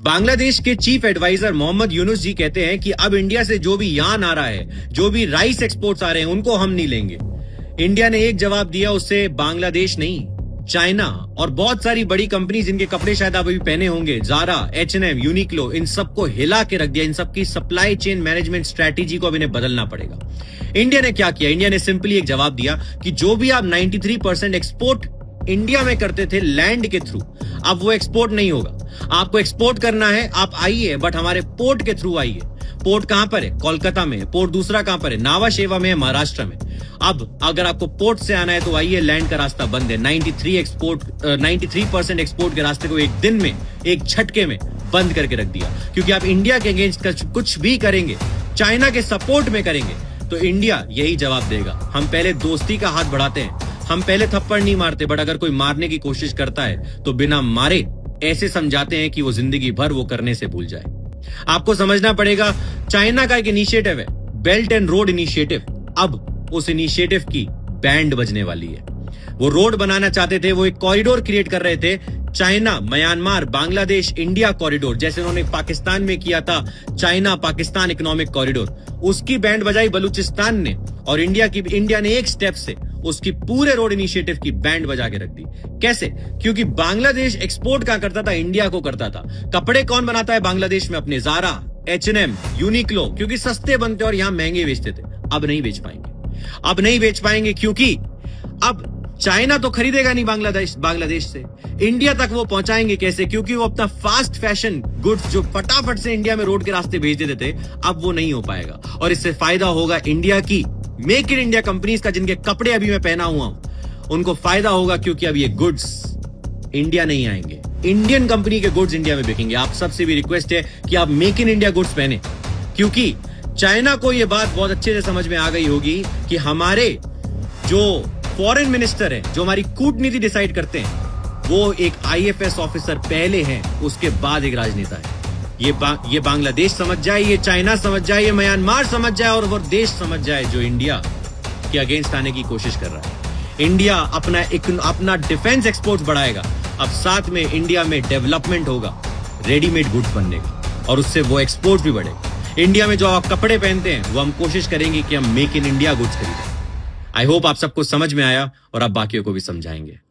बांग्लादेश के chief adviser Mohammad Yunus जी कहते हैं कि अब इंडिया से जो भी यान आ रहा है, जो भी राइस एक्सपोर्ट्स आ रहे हैं, उनको हम नहीं लेंगे। इंडिया ने एक जवाब दिया, उससे बांग्लादेश नहीं, चाइना और बहुत सारी बड़ी कंपनी जिनके कपड़े शायद आप अभी पहने होंगे, जारा, H&M, यूनिक्लो, इन सबको हिला के रख दिया। इन सबकी सप्लाई चेन मैनेजमेंट स्ट्रेटेजी को अब इन्हें बदलना पड़ेगा। इंडिया ने क्या किया? इंडिया ने सिंपली एक जवाब दिया कि जो भी आप 93% एक्सपोर्ट इंडिया में करते थे लैंड के थ्रू, अब वो एक्सपोर्ट नहीं होगा। आपको एक्सपोर्ट करना है, आप आइए, बट हमारे पोर्ट के थ्रू आइए। पोर्ट कहां पर है? कोलकाता में। पोर्ट दूसरा कहां पर है? नावा शेवा में है, महाराष्ट्र में। अब अगर आपको पोर्ट से आना है तो आइए, लैंड का रास्ता बंद है। 93% एक्सपोर्ट के रास्ते को एक दिन में, एक झटके में बंद करके रख दिया, क्योंकि आप इंडिया के अगेंस्ट कुछ भी करेंगे, चाइना के सपोर्ट में करेंगे, तो इंडिया यही जवाब देगा। हम पहले दोस्ती का हाथ बढ़ाते हैं, हम पहले थप्पड़ नहीं मारते, बट अगर कोई मारने की कोशिश करता है तो बिना मारे ऐसे समझाते हैं कि वो जिंदगी भर वो करने से भूल जाए। आपको समझना पड़ेगा, चाइना का एक इनिशिएटिव है, बेल्ट एंड रोड इनिशिएटिव। अब उस इनिशिएटिव की बैंड बजने वाली है। वो रोड बनाना चाहते थे, वो एक कॉरिडोर क्रिएट कर रहे थे, China, Myanmar, Bangladesh, India corridor, जैसे उन्होंने पाकिस्तान में किया था, चाइना पाकिस्तान इकोनॉमिक कॉरिडोर। उसकी बैंड बजाई बलूचिस्तान ने, और इंडिया ने एक स्टेप से उसकी पूरे रोड इनिशिएटिव की बैंड बजा के रख दी। कैसे? क्योंकि बांग्लादेश एक्सपोर्ट कहां करता था? इंडिया को करता था। कपड़े कौन बनाता है बांग्लादेश में? अपने जारा, H&M, यूनिक्लो, क्योंकि सस्ते बनते और यहां महंगे बेचते थे। अब नहीं बेच पाएंगे, क्योंकि अब चाइना तो खरीदेगा नहीं बांग्लादेश से। इंडिया तक वो पहुंचाएंगे कैसे? क्योंकि वो अपना फास्ट फैशन गुड्स जो फटाफट से इंडिया में रोड के रास्ते भेज देते थे, अब वो नहीं हो पाएगा। और इससे फायदा होगा इंडिया की मेक इन इंडिया कंपनीज का, जिनके कपड़े अभी मैं पहना हुआ हूं, उनको फायदा होगा, क्योंकि अब ये गुड्स इंडिया नहीं आएंगे, इंडियन कंपनी के गुड्स इंडिया में बिकेंगे। आप सबसे भी रिक्वेस्ट है कि आप मेक इन इंडिया गुड्स पहने, क्योंकि चाइना को यह बात बहुत अच्छे से समझ में आ गई होगी कि हमारे जो फॉरेन मिनिस्टर है, जो हमारी कूटनीति डिसाइड करते हैं, वो एक IFS ऑफिसर पहले हैं, उसके बाद एक राजनेता है। ये बांग्लादेश समझ जाए, ये चाइना समझ जाए, ये म्यांमार समझ जाए, और वो देश समझ जाए जो इंडिया के अगेंस्ट आने की कोशिश कर रहा है। इंडिया अपना डिफेंस एक्सपोर्ट बढ़ाएगा। अब साथ में इंडिया में डेवलपमेंट होगा, रेडीमेड गुड्स बनने का, और उससे वो एक्सपोर्ट भी बढ़ेगा। इंडिया में जो आप कपड़े पहनते हैं, वो हम कोशिश करेंगे कि हम मेक इन इंडिया गुड्स खरीदें। आई होप आप सबको समझ में आया और आप बाकियों को भी समझाएंगे।